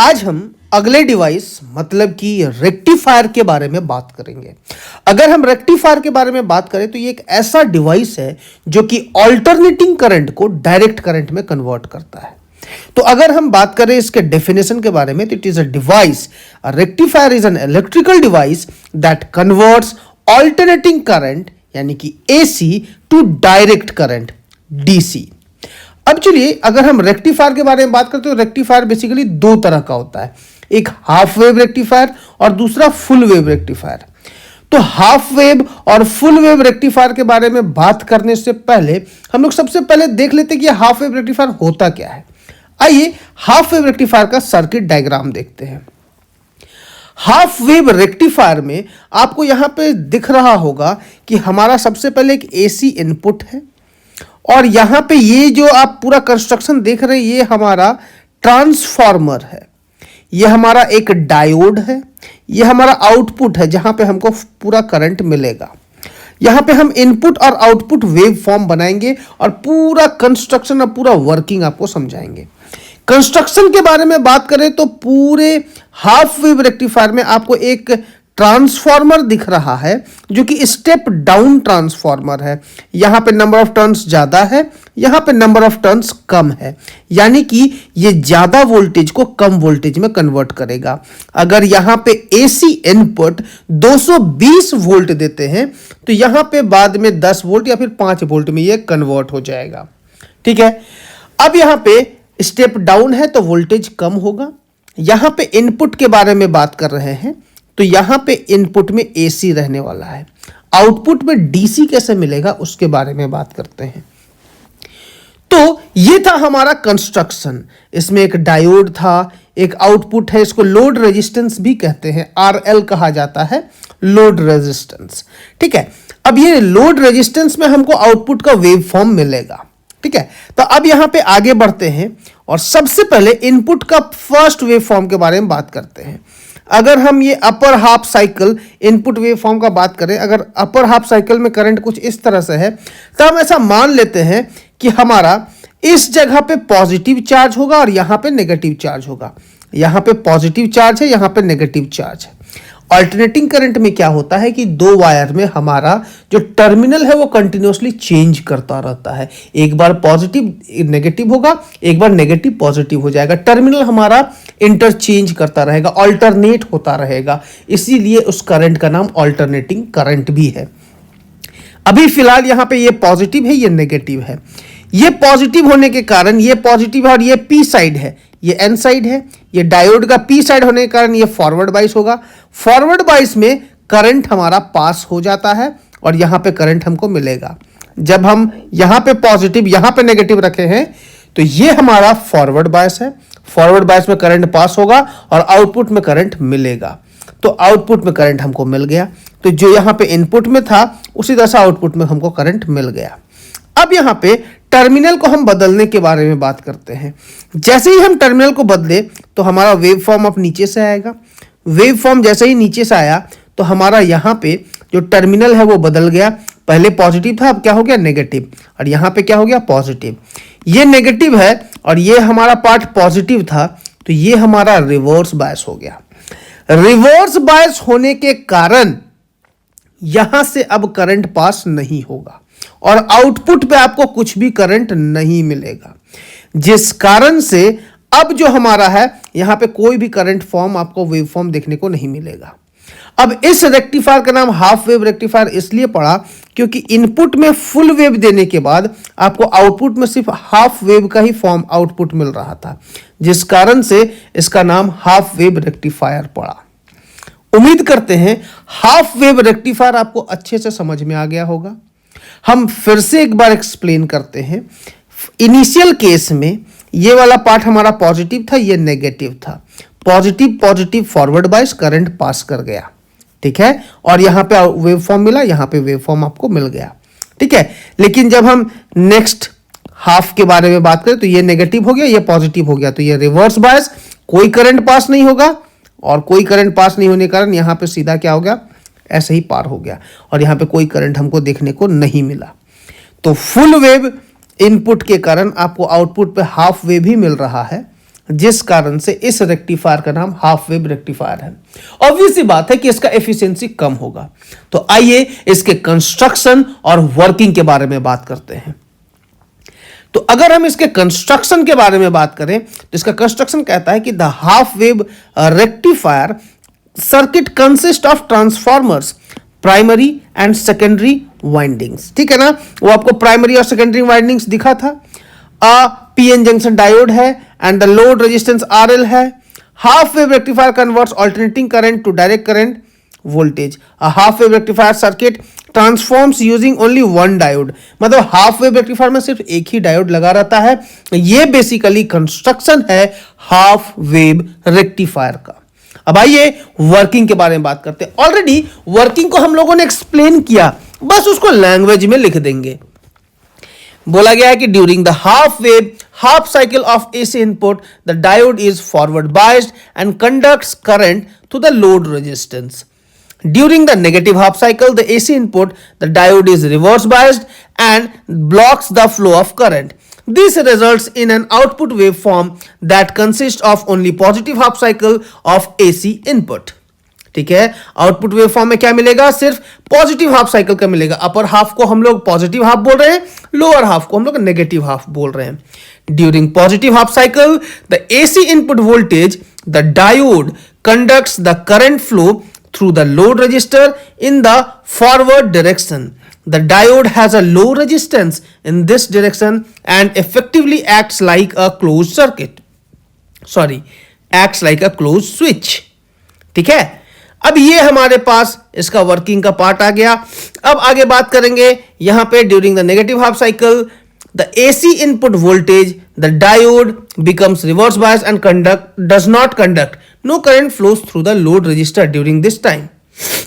आज हम अगले डिवाइस मतलब कि रेक्टिफायर के बारे में बात करेंगे। अगर हम रेक्टिफायर के बारे में बात करें तो ये एक ऐसा डिवाइस है जो कि ऑल्टरनेटिंग करंट को डायरेक्ट करंट में कन्वर्ट करता है। तो अगर हम बात करें इसके डेफिनेशन के बारे में तो it is a device, a rectifier is an electrical device that converts alternating current यानी कि AC to direct current DC. अब चलिए अगर हम रेक्टिफायर के बारे में बात करते हैं तो रेक्टिफायर बेसिकली दो तरह का होता है, एक हाफ वेव रेक्टिफायर और दूसरा फुल वेव रेक्टिफायर। तो हाफ वेव और फुल वेव रेक्टिफायर के बारे में बात करने से पहले हम लोग सबसे पहले देख लेते हैं कि हाफ वेव रेक्टिफायर होता क्या है। आइए हाफ वेव रेक्टिफायर का सर्किट डायग्राम देखते हैं। हाफ वेव रेक्टिफायर में आपको यहां पे दिख रहा होगा कि हमारा सबसे पहले एक एसी इनपुट है और यहां पे ये जो आप पूरा कंस्ट्रक्शन देख रहे हैं ये हमारा ट्रांसफार्मर है, ये हमारा एक डायोड है, ये हमारा आउटपुट है जहां पे हमको पूरा करंट मिलेगा। यहां पे हम इनपुट और आउटपुट वेव फॉर्म बनाएंगे और पूरा कंस्ट्रक्शन और पूरा वर्किंग आपको समझाएंगे। कंस्ट्रक्शन के बारे में बात करें तो पूरे हाफ वेव रेक्टिफायर में आपको एक ट्रांसफार्मर दिख रहा है जो कि स्टेप डाउन ट्रांसफार्मर है। यहां पे नंबर ऑफ टर्न्स ज्यादा है, यहां पे नंबर ऑफ टर्न्स कम है, यानी कि ये ज्यादा वोल्टेज को कम वोल्टेज में कन्वर्ट करेगा। अगर यहां पे एसी इनपुट 220 वोल्ट देते हैं तो यहां पे बाद में 10 वोल्ट या फिर 5 वोल्ट में ये कन्वर्ट हो जाएगा। ठीक है, अब यहां पे स्टेप डाउन है तो वोल्टेज कम होगा। यहां पे इनपुट के बारे में बात कर रहे हैं तो यहां पे इनपुट में एसी रहने वाला है, आउटपुट में डीसी कैसे मिलेगा उसके बारे में बात करते हैं। तो ये था हमारा कंस्ट्रक्शन। इसमें एक डायोड था, एक आउटपुट है, इसको लोड रेजिस्टेंस भी कहते हैं, आरएल कहा जाता है, लोड रेजिस्टेंस। ठीक है, अब ये लोड रेजिस्टेंस में हमको आउटपुट का वेव फॉर्म मिलेगा। ठीक है, तो अब यहां पे आगे बढ़ते हैं और सबसे पहले इनपुट का फर्स्ट वेव फॉर्म के बारे में बात करते हैं। अगर हम ये upper half cycle input wave form का बात करें, अगर अपर हाफ साइकिल में करंट कुछ इस तरह से है तो हम ऐसा मान लेते हैं कि हमारा इस जगह पे पॉजिटिव चार्ज होगा और यहां पे नेगेटिव चार्ज होगा। यहां पे पॉजिटिव चार्ज है, यहां पे नेगेटिव चार्ज है। अल्टरनेटिंग करंट में क्या होता है कि दो वायर में हमारा जो टर्मिनल है वो कंटिन्यूअसली चेंज करता रहता है। एक बार पॉजिटिव नेगेटिव होगा, एक बार नेगेटिव पॉजिटिव हो जाएगा। टर्मिनल हमारा इंटरचेंज करता रहेगा, अल्टरनेट होता रहेगा, इसीलिए उस करंट का नाम अल्टरनेटिंग करंट भी है। अभी फिलहाल यहां पे ये पॉजिटिव है, ये नेगेटिव है। ये पॉजिटिव होने के कारण ये पॉजिटिव है और ये पी साइड है, ये एन साइड है। ये डायोड का पी साइड होने के कारण ये फॉरवर्ड बाइस होगा। फॉरवर्ड बाइस में करंट हमारा पास हो जाता है और यहां पे करंट हमको मिलेगा। जब हम यहां पे पॉजिटिव यहां पे नेगेटिव रखे हैं तो ये हमारा फॉरवर्ड बाइस है। फॉरवर्ड बाइस में करंट पास होगा और आउटपुट में करंट मिलेगा। तो आउटपुट में करंट हमको मिल गया। तो जो यहां पे इनपुट में था उसी तरह से आउटपुट में हमको करंट मिल गया। अब यहां पे टर्मिनल को हम बदलने के बारे में बात करते हैं। जैसे ही हम टर्मिनल को बदले तो हमारा वेव फॉर्म अब नीचे से आएगा। वेव फॉर्म जैसे ही नीचे से आया तो हमारा यहाँ पे जो टर्मिनल है वो बदल गया। पहले पॉजिटिव था, अब क्या हो गया नेगेटिव, और यहाँ पे क्या हो गया पॉजिटिव। ये नेगेटिव है और ये हमारा पार्ट पॉजिटिव था तो ये हमारा रिवर्स बायस हो गया। रिवर्स बायस होने के कारण यहां से अब करंट पास नहीं होगा और आउटपुट पे आपको कुछ भी करंट नहीं मिलेगा, जिस कारण से अब जो हमारा है यहां पे कोई भी करंट फॉर्म आपको वेव फॉर्म देखने को नहीं मिलेगा। अब इस रेक्टिफायर का नाम हाफ वेव रेक्टिफायर इसलिए पड़ा क्योंकि इनपुट में फुल वेव देने के बाद आपको आउटपुट में सिर्फ हाफ वेव का ही फॉर्म आउटपुट मिल रहा था, जिस कारण से इसका नाम हाफ वेव रेक्टिफायर पड़ा। उम्मीद करते हैं हाफ वेव रेक्टिफायर आपको अच्छे से समझ में आ गया होगा। हम फिर से एक बार एक्सप्लेन करते हैं। इनिशियल केस में ये वाला पार्ट हमारा पॉजिटिव था, ये नेगेटिव था। पॉजिटिव पॉजिटिव फॉरवर्ड बाइस करंट पास कर गया। ठीक है, और यहां पे वेव फॉर्म मिला, यहां पे वेव फॉर्म आपको मिल गया। ठीक है, लेकिन जब हम नेक्स्ट हाफ के बारे में बात करें तो ये नेगेटिव हो गया, ये पॉजिटिव हो गया, तो ये रिवर्स बायस, कोई करंट पास नहीं होगा और कोई करंट पास नहीं होने के कारण यहां पे सीधा क्या हो गया, ऐसे ही पार हो गया और यहां पे कोई करंट हमको देखने को नहीं मिला। तो फुल वेव इनपुट के कारण आपको आउटपुट पे हाफ वेव ही मिल रहा है। जिस कारण से इस रेक्टिफायर का नाम हाफ वेव रेक्टिफायर है। ऑब्वियस सी बात है कि इसका एफिशिएंसी कम होगा। तो आइए इसके कंस्ट्रक्शन और वर्किंग के बारे में बात करते हैं। तो अगर हम इसके कंस्ट्रक्शन के बारे में बात करें तो इसका कंस्ट्रक्शन कहता है कि the half wave rectifier circuit consist of transformers, primary and secondary windings. ठीक है ना, वो आपको प्राइमरी और सेकेंडरी वाइंडिंग्स दिखा था। पीएन जंक्शन डायोड है and the load resistance RL है। Half wave rectifier converts alternating current to direct current voltage. A half wave rectifier circuit transforms using only one diode. मतलब half wave rectifier में सिर्फ एक ही diode लगा रहता है। ये बेसिकली कंस्ट्रक्शन है हाफ वेव रेक्टिफायर का। अब आइए वर्किंग के बारे में बात करते हैं। ऑलरेडी वर्किंग को हम लोगों ने एक्सप्लेन किया, बस उसको लैंग्वेज में लिख देंगे। बोला गया है कि during the half wave half cycle of AC input the diode is forward biased and conducts current to the load resistance. During the negative half cycle, the AC input, the diode is reverse biased and blocks the flow of current. This results in an output waveform that consists of only positive half cycle of AC input. ठीक है, output waveform में क्या मिलेगा? सिर्फ positive half cycle का मिलेगा। Upper half को हम लोग पॉजिटिव हाफ बोल रहे हैं, लोअर हाफ को हम लोग नेगेटिव हाफ बोल रहे हैं। During positive half cycle the AC input voltage the diode conducts the current flow through the load resistor in the forward direction. The diode has a low resistance in this direction and effectively acts like a closed circuit. Acts like a closed switch. ठीक है, अब ये हमारे पास इसका working का part आ गया। अब आगे बात करेंगे यहां पे during the negative half cycle the AC input voltage, the diode becomes reverse bias and does not conduct. No current flows through the load resistor during this time.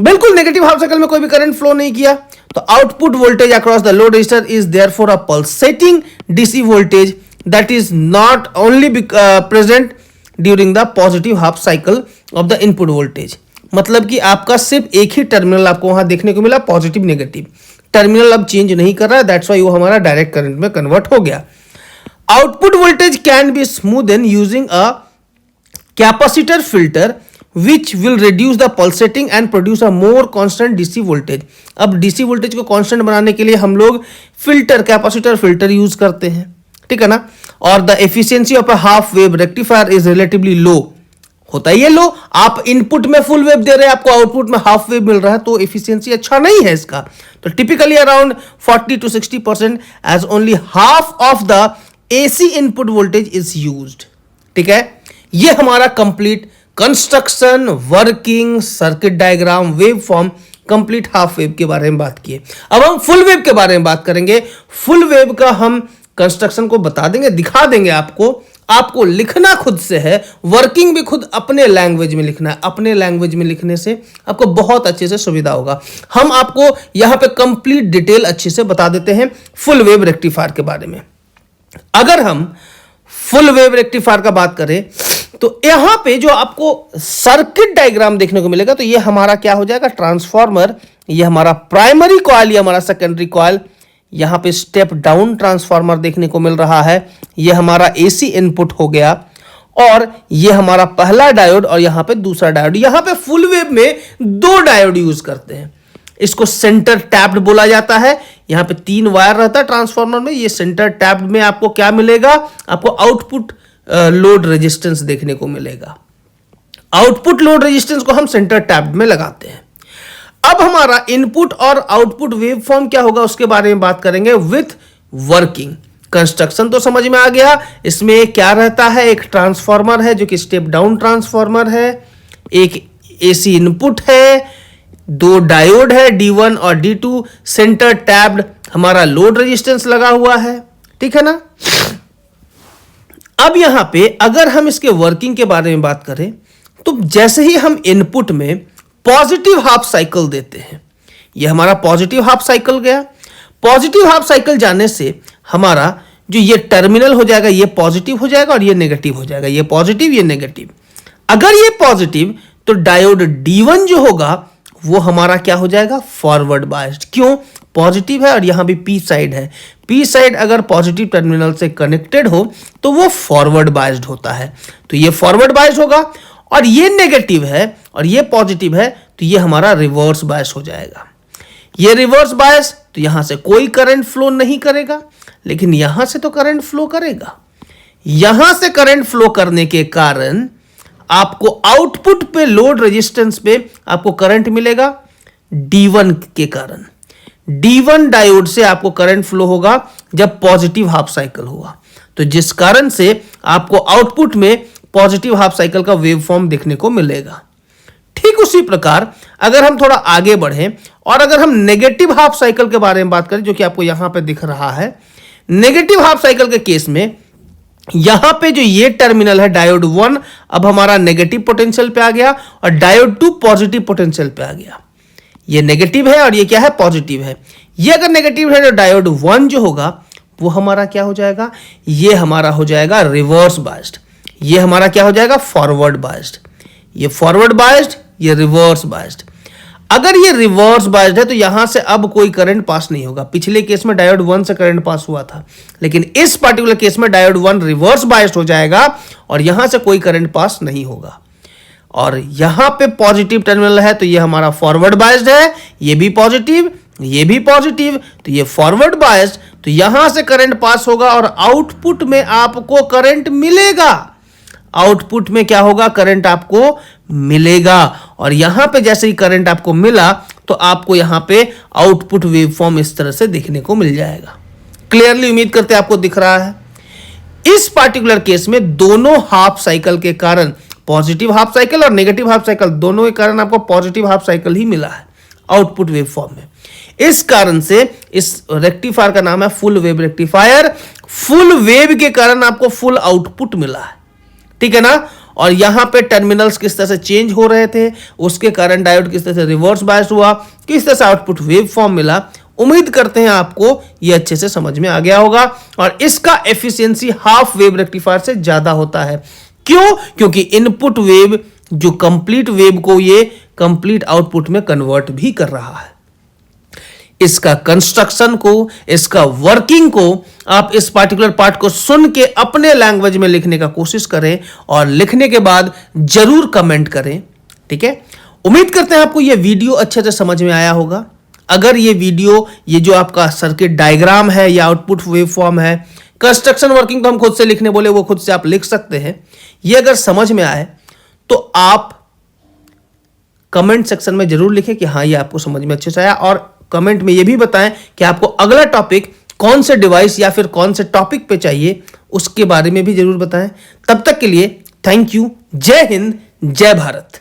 बिल्कुल नेगेटिव हाफ साइकिल में कोई भी current flow नहीं किया, तो output voltage across the load register is therefore a pulsating DC voltage that is not only present during the positive half cycle of the input voltage. मतलब कि आपका सिर्फ एक ही टर्मिनल आपको वहां देखने को मिला, पॉजिटिव नेगेटिव टर्मिनल अब चेंज नहीं कर रहा है, दैट्स व्हाई वो हमारा डायरेक्ट करंट में कन्वर्ट हो गया। Output voltage can be smoothen using a capacitor filter which will reduce the pulsating and produce a more constant DC voltage. अब डीसी वोल्टेज को कांस्टेंट बनाने के लिए हम लोग फिल्टर, कैपेसिटर फिल्टर यूज करते हैं। ठीक है ना, और the efficiency of a half wave rectifier is relatively low. होता ही है लो, आप इनपुट में फुल वेव दे रहे हैं, आपको आउटपुट में हाफ वेव मिल रहा है, तो एफिशिएंसी अच्छा नहीं है इसका। तो typically around 40 to 60% as only half of the AC input voltage is used. ठीक है, ये हमारा complete construction, working, circuit diagram, wave form, complete half wave के बारे में बात किए। अब हम फुल वेव के बारे में बात करेंगे। फुल वेव का हम कंस्ट्रक्शन को बता देंगे, दिखा देंगे आपको लिखना खुद से है, वर्किंग भी खुद अपने लैंग्वेज में लिखना है। अपने लैंग्वेज में लिखने से आपको बहुत अच्छे से सुविधा होगा। हम आपको यहां पे कंप्लीट डिटेल अच्छे से बता देते हैं फुल वेव रेक्टिफायर के बारे में। अगर हम फुल वेव रेक्टिफायर का बात करें तो यहां पे जो आपको सर्किट डायग्राम देखने को मिलेगा, तो ये हमारा क्या हो जाएगा? ट्रांसफॉर्मर, ये हमारा प्राइमरी कॉइल, ये हमारा सेकेंडरी कॉइल, यहां पे स्टेप डाउन ट्रांसफार्मर देखने को मिल रहा है, ये हमारा एसी इनपुट हो गया, और ये हमारा पहला डायोड और यहां पे दूसरा डायोड। यहां पे फुल वेव में दो डायोड यूज करते हैं, इसको सेंटर टैप्ड बोला जाता है। यहां पे 3 वायर रहता है ट्रांसफार्मर में, ये सेंटर टैप्ड में आपको क्या मिलेगा? आपको आउटपुट लोड रेजिस्टेंस देखने को मिलेगा। आउटपुट लोड रेजिस्टेंस को हम सेंटर टैप्ड में लगाते हैं। अब हमारा इनपुट और आउटपुट वेव फॉर्म क्या होगा उसके बारे में बात करेंगे विथ वर्किंग। कंस्ट्रक्शन तो समझ में आ गया। इसमें क्या रहता है? एक ट्रांसफार्मर है जो कि स्टेप डाउन ट्रांसफार्मर है, एक एसी इनपुट है, 2 डायोड है D1 और D2, सेंटर टैप्ड हमारा लोड रेजिस्टेंस लगा हुआ है। ठीक है ना। अब यहां पे अगर हम इसके वर्किंग के बारे में बात करें तो जैसे ही हम इनपुट में पॉजिटिव हाफ साइकिल देते हैं, यह हमारा पॉजिटिव हाफ साइकिल गया। पॉजिटिव हाफ साइकिल जाने से हमारा जो ये टर्मिनल हो जाएगा, ये पॉजिटिव हो जाएगा और ये नेगेटिव हो जाएगा, ये पॉजिटिव ये नेगेटिव। अगर ये पॉजिटिव तो डायोड D1 जो होगा वो हमारा क्या हो जाएगा? Forward biased. क्यों? पॉजिटिव है और यहां भी पी साइड है। पी साइड अगर पॉजिटिव टर्मिनल से कनेक्टेड हो तो वो फॉरवर्ड बायस्ड होता है, तो ये फॉरवर्ड बायस्ड होगा। और ये नेगेटिव है और ये पॉजिटिव है तो ये हमारा रिवर्स बायस हो जाएगा। ये रिवर्स बायस तो यहां से कोई करंट फ्लो नहीं करेगा, लेकिन यहां से तो करंट फ्लो करेगा। यहां से करंट फ्लो करने के कारण आपको आउटपुट पे लोड रेजिस्टेंस पे आपको करंट मिलेगा D1 के कारण। D1 डायोड से आपको करंट फ्लो होगा जब पॉजिटिव हाफ साइकिल हुआ, तो जिस कारण से आपको आउटपुट में पॉजिटिव हाफ साइकिल का वेव फॉर्म देखने को मिलेगा। ठीक उसी प्रकार अगर हम थोड़ा आगे बढ़ें और अगर हम नेगेटिव हाफ साइकिल के बारे में बात करें, जो कि आपको यहां पे दिख रहा है, नेगेटिव हाफ साइकिल के केस में यहां पे जो ये टर्मिनल है डायोड 1 अब हमारा नेगेटिव पोटेंशियल पे आ गया और डायोड 2 पॉजिटिव पोटेंशियल पे आ गया। ये नेगेटिव है और ये क्या है, पॉजिटिव है। ये अगर नेगेटिव है तो डायोड 1 जो होगा वो हमारा क्या हो जाएगा, ये हमारा हो जाएगा रिवर्स बायस्ड, ये हमारा क्या हो जाएगा, फॉरवर्ड बायस्ड। ये फॉरवर्ड बायस्ड, ये रिवर्स बायस्ड। अगर ये रिवर्स बायस्ड है तो यहां से अब कोई करंट पास नहीं होगा। पिछले केस में डायोड 1 से करंट पास हुआ था, लेकिन इस पर्टिकुलर केस में डायोड 1 रिवर्स बायस्ड हो जाएगा और यहां से कोई करंट पास नहीं होगा। और यहां पे पॉजिटिव टर्मिनल है तो ये हमारा फॉरवर्ड बायस्ड है, ये भी पॉजिटिव, ये भी पॉजिटिव, तो ये फॉरवर्ड बायस्ड, तो यहां से करंट पास होगा और आउटपुट में आपको करंट मिलेगा। आउटपुट में क्या होगा, करंट आपको मिलेगा। और यहां पे जैसे ही करंट आपको मिला तो आपको यहां पे आउटपुट वेवफॉर्म इस तरह से देखने को मिल जाएगा। क्लियरली उम्मीद करते हैं आपको दिख रहा है। इस पार्टिकुलर केस में दोनों हाफ साइकिल के कारण, पॉजिटिव हाफ साइकिल और नेगेटिव हाफ साइकिल दोनों के कारण आपको पॉजिटिव हाफ साइकिल ही मिला है आउटपुट वेवफॉर्म में। इस कारण से इस रेक्टिफायर का नाम है full wave rectifier. Full wave के कारण आपको फुल आउटपुट मिला है, ठीक है ना। और यहां पे टर्मिनल्स किस तरह से चेंज हो रहे थे, उसके कारण डायोड किस तरह से रिवर्स बायस हुआ, किस तरह से आउटपुट वेव फॉर्म मिला। उम्मीद करते हैं आपको ये अच्छे से समझ में आ गया होगा। और इसका एफिशिएंसी हाफ वेव रेक्टिफायर से ज्यादा होता है। क्यों? क्योंकि इनपुट वेव जो कंप्लीट वेव को ये कंप्लीट आउटपुट में कन्वर्ट भी कर रहा है। इसका कंस्ट्रक्शन को, इसका वर्किंग को आप इस पार्टिकुलर पार्ट को सुन के अपने लैंग्वेज में लिखने का कोशिश करें और लिखने के बाद जरूर कमेंट करें, ठीक है। उम्मीद करते हैं आपको यह वीडियो अच्छे से समझ में आया होगा। अगर ये वीडियो, ये जो आपका सर्किट डायग्राम है या आउटपुट वेवफॉर्म है, कंस्ट्रक्शन वर्किंग तो हम खुद से लिखने बोले, वो खुद से आप लिख सकते हैं। ये अगर समझ में आए तो आप कमेंट सेक्शन में जरूर लिखें कि हाँ ये आपको समझ में अच्छे से आया, और कमेंट में ये भी बताएं कि आपको अगला टॉपिक कौन से डिवाइस या फिर कौन से टॉपिक पे चाहिए, उसके बारे में भी जरूर बताएं। तब तक के लिए थैंक यू। जय हिंद, जय भारत।